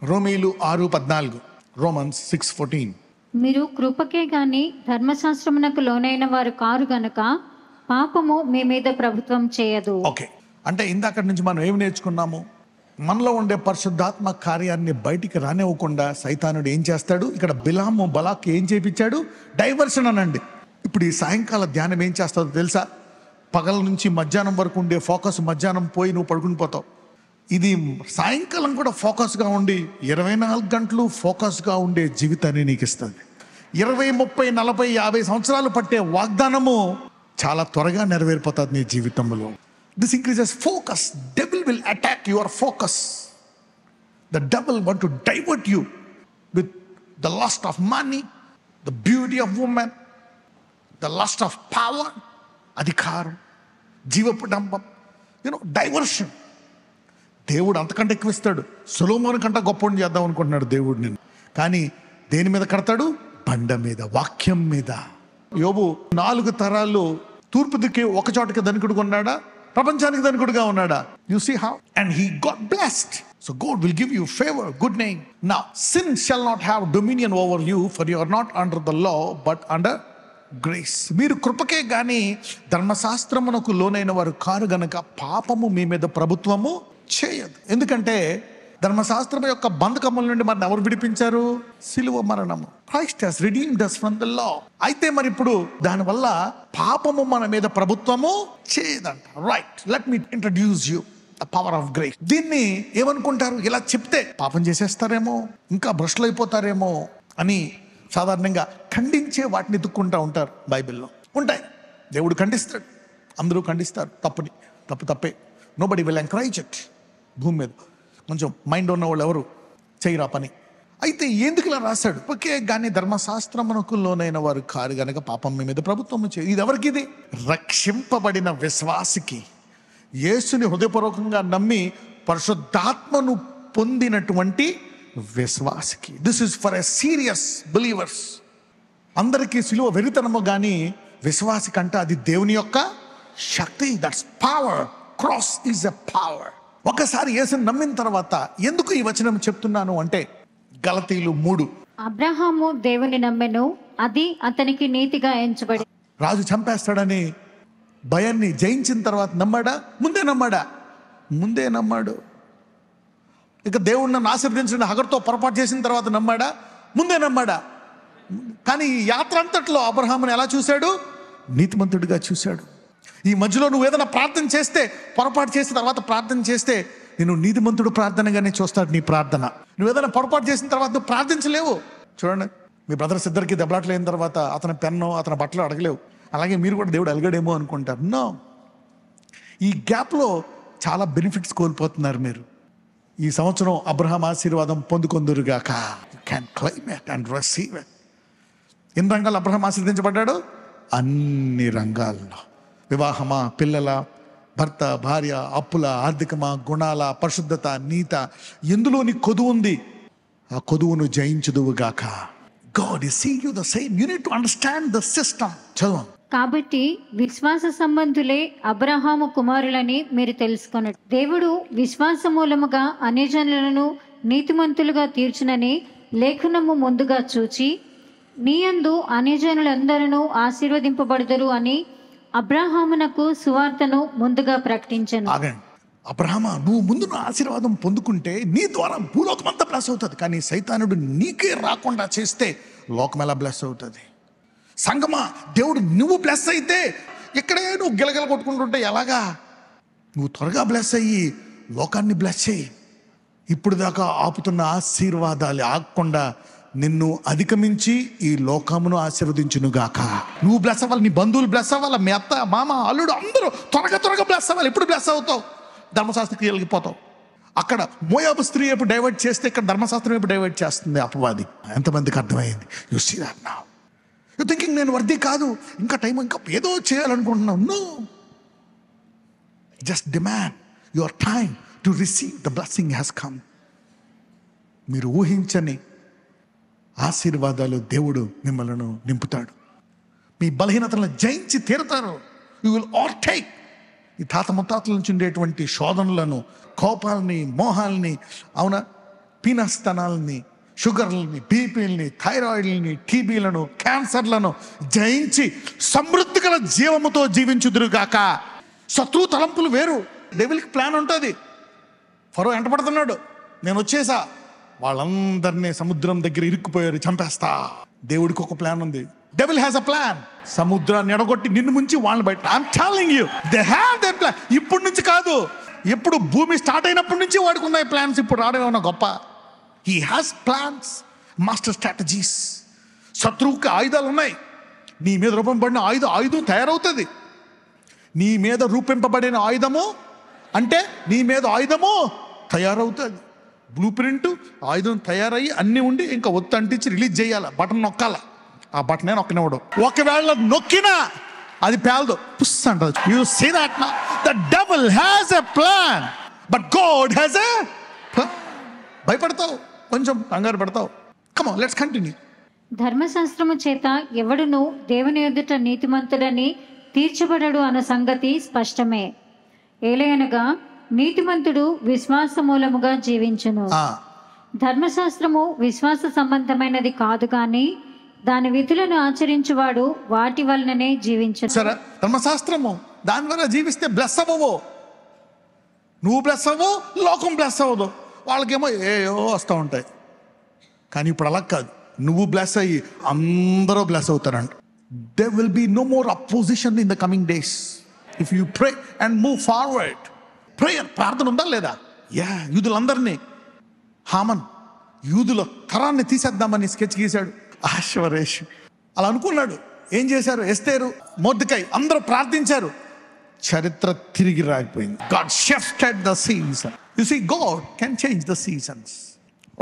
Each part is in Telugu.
రోమీలు 6:14, రోమన్స్ 6:14. మీరు కృపకే గాని ధర్మశాస్త్రమునకు లోనైన వారు కారు గనుక పాపము మీ మీద ప్రభుత్వం చేయదు. ఓకే, అంటే ఇందాక నుంచి మనం ఏమి నేర్చుకున్నాము? మనలో ఉండే పరిశుద్ధాత్మ కార్యాన్ని బయటికి రానివ్వకుండా సైతానుడు ఏం చేస్తాడు? ఇక్కడ బిలాము బలాక్ ఏం చేయించాడు? డైవర్షన్ అనండి. ఇప్పుడు ఈ సాయంకాల ధ్యానం ఏం చేస్తుందో తెలుసా? పగల నుంచి మధ్యాహ్నం వరకు ఉండే ఫోకస్ మధ్యాహ్నం పోయి నువ్వు పడుకుని పోతావు. ఇది సాయంకాలం కూడా ఫోకస్గా ఉండి 24 గంటలు ఫోకస్గా ఉండే జీవితాన్ని నీకు ఇస్తుంది. 20, 30, 40, 50 సంవత్సరాలు పట్టే వాగ్దానము చాలా త్వరగా నెరవేరిపోతుంది నీ జీవితంలో. This increases focus. Devil will attack your focus. The devil want to divert you with the lust of money, the beauty of women, the lust of power, అధికారం, జీవపు డంబం, డైవర్షన్. దేవుడు అంతకంటే ఎక్కువ ఇస్తాడు. సొలొమోను కంటే గొప్పని చేద్దాం అనుకుంటున్నాడు దేవుడు నిన్ను. కానీ దేని మీద కడతాడు? బండ మీద, వాక్యం మీద. యోబు 4 తరాలు తూర్పు దిక్కి ఒక చోటకి ధనికుడుగా ఉన్నాడా? ప్రపంచానికి ధనికుడుగా ఉన్నాడా? You see how and he got blessed. So God will give you favour, good name. Now sin shall not have dominion over you, for you are not under the law but under grace. మీరు కృపకే గాని ధర్మశాస్త్రమునకు లోనైన వారు కారు గనక పాపము మీ మీద ప్రభుత్వము చేయదు. ఎందుకంటే ధర్మశాస్త్రం యొక్క బంధకముల నుండి మనల్ని ఎవరు విడిపించారు? సిలువ మరణము. Christ has redeemed us from the law. అయితే మరి ఇప్పుడు దానివల్ల పాపము మన మీద ప్రభుత్వము చేయదంట. Right, let me introduce you the power of grace. దీన్ని ఏమనుకుంటారు? ఇలా చెప్తే పాపం చేసేస్తారేమో, ఇంకా భ్రష్టులు అయిపోతారేమో అని సాధారణంగా ఖండించే వాటిని ఎత్తుక్కుంటూ ఉంటారు. బైబిల్లో ఉంటాయి. దేవుడు ఖండిస్తాడు, అందరూ ఖండిస్తారు. తప్పే. Nobody will encourage it. భూమి మీద కొంచెం మైండ్ ఉన్న వాళ్ళు ఎవరు చేయరా పని. అయితే ఎందుకు ఇలా రాశాడు? ఓకే, కానీ ధర్మశాస్త్రమునకు లోనైన వారు కారు గనక పాపం మీ మీద ప్రభుత్వం చేయదు. ఇది ఎవరికి? ఇది రక్షింపబడిన విశ్వాసికి, యేసుని హృదయపూర్వకంగా నమ్మి పరిశుద్ధాత్మను పొందినటువంటి విశ్వాసికి. This is for a serious believers. అందరికీ సిలువ వెరితనము, కానీ విశ్వాసికంటే అది దేవుని యొక్క శక్తి. That's power. Cross is a power. ఒకసారి యేసుని నమ్మిన తర్వాత ఎందుకు ఈ వచనం చెప్తున్నాను అంటే, గలతీలు 3. అబ్రహాము దేవుని నమ్మెను, అది అతనికి నీతిగా ఎంచబడి. రాజు చంపేస్తాడని భయాన్ని జయించిన తర్వాత నమ్మాడా? ముందే నమ్మాడు. ఇక దేవుడిని నన్ను ఆశీర్వదించండి హగర్తో పొరపాటు చేసిన తర్వాత నమ్మాడా? ముందే నమ్మాడా? కానీ ఈ యాత్ర అంతట్లో అబ్రహాముని ఎలా చూశాడు? నీతిమంతుడిగా చూశాడు. ఈ మధ్యలో నువ్వు ఏదైనా ప్రార్థన చేస్తే, పొరపాటు చేసిన తర్వాత ప్రార్థన చేస్తే, నేను నీతిమంతుడు ప్రార్థనగానే చూస్తాడు నీ ప్రార్థన. నువ్వు ఏదైనా పొరపాటు చేసిన తర్వాత నువ్వు ప్రార్థించలేవు. చూడండి, మీ బ్రదర్స్ ఇద్దరికి దెబ్బలాట్లు అయిన తర్వాత అతని పెన్ను, అతని బట్టలు అడగలేవు. అలాగే మీరు కూడా దేవుడు అలగడేమో అనుకుంటారు. నో, ఈ గ్యాప్లో చాలా బెనిఫిట్స్ కోల్పోతున్నారు మీరు. ఈ సంవత్సరం అబ్రహాం ఆశీర్వాదం పొందుకొందురుగాక. You can claim it and receive it. ఎన్ని రంగాలు అబ్రహాం ఆశీర్వదించబడ్డాడు? అన్ని రంగాల్లో. వివాహమా, పిల్లల, భర్త, భార్య, అప్పుల, ఆర్థికమా, గుణాల, పరిశుద్ధత, నీత, ఎందులోని కొదువు ఉంది, ఆ కొదువును జయించుదువుగాక. God is seeing you the same. You need to understand the system. చదువు. కాబట్టి విశ్వాస సంబంధులే అబ్రహాము కుమారులని మీరు తెలుసుకొనడు. దేవుడు విశ్వాస మూలముగా అన్యజనులను నీతిమంతులుగా తీర్చునని లేఖనము ముందుగా చూచి, నీయందు అన్యజనులందరూ ఆశీర్వదింపబడుదురు అని అబ్రహామునకు సువార్తను ముందుగా ప్రకటించను. అబ్రహామా, నువ్వు ముందు ఆశీర్వాదం పొందుకుంటే నీ ద్వారా భూలోకం అంతా బ్లెస్ అవుతుంది. కానీ సైతానుడు నీకే రాకుండా చేస్తే లోకం ఎలా బ్లెస్ అవుతుంది? సంగమా, దేవుడు నువ్వు బ్లెస్ అయితే ఇక్కడే నువ్వు గిలగిల కొట్టుకుంటుంటే ఎలాగా? నువ్వు త్వరగా బ్లెస్ అయ్యి లోకాన్ని బ్లెస్ అయ్యి. ఇప్పుడు దాకా ఆపుతున్న ఆశీర్వాదాలు ఆగకుండా నిన్ను అధిగమించి ఈ లోకమును ఆశీర్వదించునుగాక. నువ్వు బ్లెస్ అవ్వాలి, నీ బంధువులు బ్లెస్ అవ్వాలి, మీ అత్త, మామ, అల్లుడు అందరూ త్వరగా బ్లెస్ అవ్వాలి. ఎప్పుడు బ్లెస్ అవుతావు? ధర్మశాస్త్ర క్రియలకి పోతావు. అక్కడ మోయాబు స్త్రీ ఎప్పుడు డైవర్ట్ చేస్తే ఇక్కడ ధర్మశాస్త్రం ఎప్పుడు డైవర్ట్ చేస్తుంది అపవాది. ఎంతమందికి అర్థమైంది? You see that now. You thinking నేను వర్ది కాదు, ఇంకా టైం, ఇంకా ఏదో చేయాలనుకుంటున్నావు. No, just demand your time to receive the blessing has come. మీరు ఊహించని ఆశీర్వాదాలు దేవుడు మిమ్మల్ని నింపుతాడు. మీ బలహీనతలను జయించి తీరుతారు. You will overtake. ఈ తాత ముత్తాతల నుంచి ఉండేటువంటి శోధనలను, కోపాలని, మోహాలని, అవునా, పీనస్తనాల్ని, షుగర్లని, బీపీలని, థైరాయిడ్లని, టీబీలను, క్యాన్సర్లను జయించి సమృద్ధి గల జీవముతో జీవించుదురుగాక. శత్రు తలంపులు వేరు. డెవిల్కి ప్లాన్ ఉంటుంది. ఫరో వెంటపడుతున్నాడు, నేను వచ్చేసా, వాళ్ళందరినీ సముద్రం దగ్గర ఇరుక్కుపోయారు, చంపేస్తా. దేవుడికి ఒక ప్లాన్ ఉంది. Devil has a plan. సముద్రాన్ని ఎడగొట్టి నిన్ను ముంచి వాళ్ళని బయట. I'm telling you, they have they plan. ఇప్పటి నుంచి కాదు, ఎప్పుడు భూమి స్టార్ట్ అయినప్పటి నుంచి వాడికి ఉన్నాయి ప్లాన్స్. ఇప్పుడు రావడం గొప్ప. He has plans, master strategies. శత్రువుకి ఆయుధాలు ఉన్నాయి. నీ మీద రూపంపడిన ఆయుధం తయారవుతుంది. నీ మీద రూపింపబడిన ఆయుధము అంటే నీ మీద ఆయుధము తయారవుతుంది. బ్లూ ప్రింట్, ఆయుధం తయారయ్యి అన్నీ ఉండి ఇంకా ఒత్తి అంటించి రిలీజ్ చేయాలి. బటన్ నొక్కాల. ఆ బటనే నొక్కనివ్వడు. ఒకవేళ నొక్కినా అది పేలదు, పుస్ అంటది. You see that now? The devil has a plan, but God has a plan. భయపడతావు, కొంచెం కంగారు పడతావు. Come on, let's continue. ధర్మశాస్త్రము చేత ఎవడును దేవుని ఎదుట నీతిమంతుడని తీర్చబడడు అన్న సంగతి స్పష్టమే. ఏలయనగా నీతిమంతుడు విశ్వాస మూలముగా జీవించును. ధర్మశాస్త్రము విశ్వాస సంబంధమైనది కాదు కానీ దాని విధులను ఆచరించువాడు వాటి వలననే జీవించును. సరే, ధర్మశాస్త్రము దాని వల్ల జీవిస్తే బ్లెస్ అవ్వవు. నువ్వు బ్లెస్ అవ్వవు, లోకం బ్లెస్ అవ్వదు. వాళ్ళకేమో ఏయో వస్తూ ఉంటాయి. కానీ ఇప్పుడు అలా కాదు. నువ్వు బ్లెస్ అయ్యి అందరూ bless అవుతారంట. There will be no more opposition in the coming days if you pray and move forward. Prayer, ప్రార్థన ఉందా లేదా? యూదులందరినీ, హామన్ యూదుల తరాన్ని తీసేద్దామని స్కెచ్ గీశాడు. ఆశ్వరేష్ అలా అనుకున్నాడు. ఏం చేశారు? ఎస్తేరు, మొర్దెకై అందరూ ప్రార్థించారు. చరిత్ర తిరిగి రాకపోయింది. God shifted the season. You see, God can change the seasons.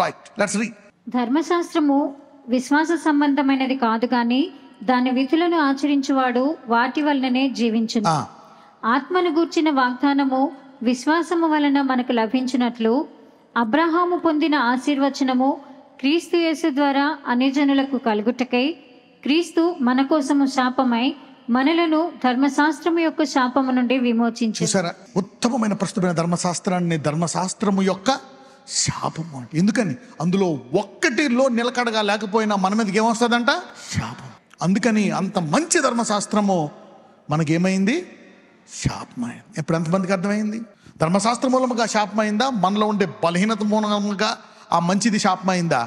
Right, let's read. ధర్మశాస్త్రము విశ్వాస సంబంధమైనది కాదు కానీ దాని విధులను ఆచరించువాడు వాటి వలననే జీవించును. ఆత్మను గూర్చిన వాగ్దానము విశ్వాసము వలన మనకు లభించినట్లు అబ్రహాము పొందిన ఆశీర్వచనము క్రీస్తు యేసు ద్వారా అన్యజనులకు కలుగుటకై క్రీస్తు మన కోసము శాపమై మనలను ధర్మశాస్త్రము యొక్క శాపము నుండి విమోచించారు. చూసారా, ఉత్తమమైన ప్రస్తుతమైన ధర్మశాస్త్రాన్ని ధర్మశాస్త్రము యొక్క శాపము అంటే. ఎందుకని? అందులో ఒక్కటిలో నిలకడగా లేకపోయినా మన మీదకి ఏమొస్తుందంట? శాపం. అందుకని అంత మంచి ధర్మశాస్త్రము మనకేమైంది? శాపమైంది. ఇప్పుడు ఎంతమందికి అర్థమైంది? ధర్మశాస్త్రం మూలముగా శాపమైందా? మనలో ఉండే బలహీనత మూలముగా ఆ మంచిది శాపమైందా?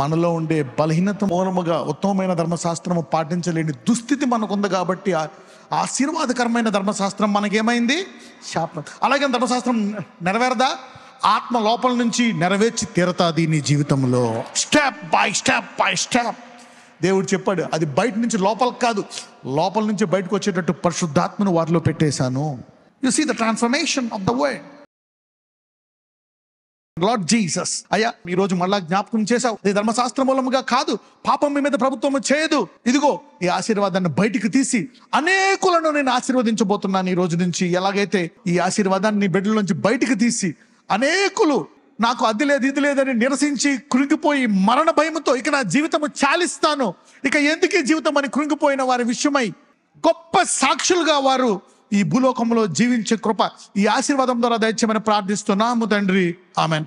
మనలో ఉండే బలహీనత మూలముగా ఉత్తమమైన ధర్మశాస్త్రము పాటించలేని దుస్థితి మనకుంది కాబట్టి ఆశీర్వాదకరమైన ధర్మశాస్త్రం మనకేమైంది? శాపం. అలాగే ధర్మశాస్త్రం నెరవేరదా? ఆత్మ లోపల నుంచి నెరవేర్చి తీరతాది నీ జీవితంలో. Step by step by step. దేవుడు చెప్పాడు, అది బయట నుంచి లోపలికి కాదు, లోపల నుంచి బయటకు వచ్చేటట్టు పరిశుద్ధాత్మను వారిలో పెట్టేశాను. You see the transformation of the word. Lord Jesus, అయ్యా ఈరోజు మళ్ళా జ్ఞాపకం చేశావు, ఈ ధర్మశాస్త్ర మూలముగా కాదు, పాపం మీ మీద ప్రభుత్వం చేయదు. ఇదిగో ఈ ఆశీర్వాదాన్ని బయటికి తీసి అనేకులను నేను ఆశీర్వదించబోతున్నాను ఈ రోజు నుంచి. ఎలాగైతే ఈ ఆశీర్వాదాన్ని నీ బిడ్డల నుంచి బయటికి తీసి అనేకులు నాకు అది లేదు ఇది లేదని నిరసించి కృంగిపోయి మరణ భయంతో ఇక నా జీవితము చాలిస్తాను, ఇక ఎందుకే జీవితం అని కృంగిపోయిన వారి విషయమై గొప్ప సాక్షులుగా వారు ఈ భూలోకంలో జీవించే కృప ఈ ఆశీర్వాదం ద్వారా దయచేయమని ప్రార్థిస్తున్నాము తండ్రి. ఆమెన్.